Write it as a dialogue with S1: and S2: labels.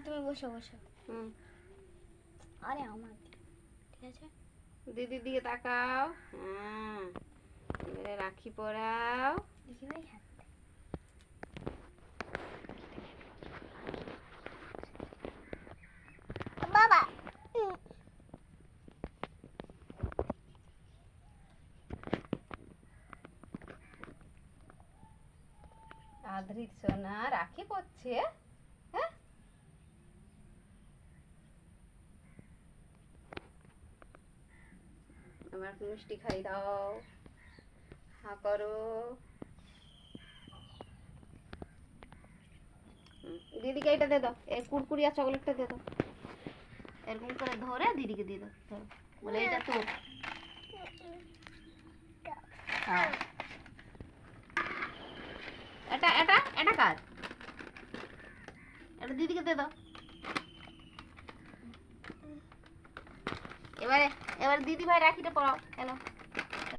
S1: তুমি বসো বসো।
S2: হুম,
S1: আরে আমার ঠিক আছে।
S2: দিদির দিকে তাকাও। হ্যাঁ, এবারে রাখি পরাও।
S1: দেখি ভাই হাত। বাবা
S2: আদ্রিক সোনা রাখি পড়ছে। হ্যাঁ, আমার মিষ্টি খাই দাও। হা করো। দিদিকে এটা দিয়ে দাও, এই কুরকুরিয়া চকলেটটা দিয়ে দাও। এরকম করে ধরে দিদিকে দিয়ে দাও, ধরো। বলে এটা তোর। হ্যাঁ, এটা এটা এটা কার? এটা দিদিকে দিয়ে দাও। এবারে এবারে দিদি ভাই রাখিটা পরাও। হ্যালো।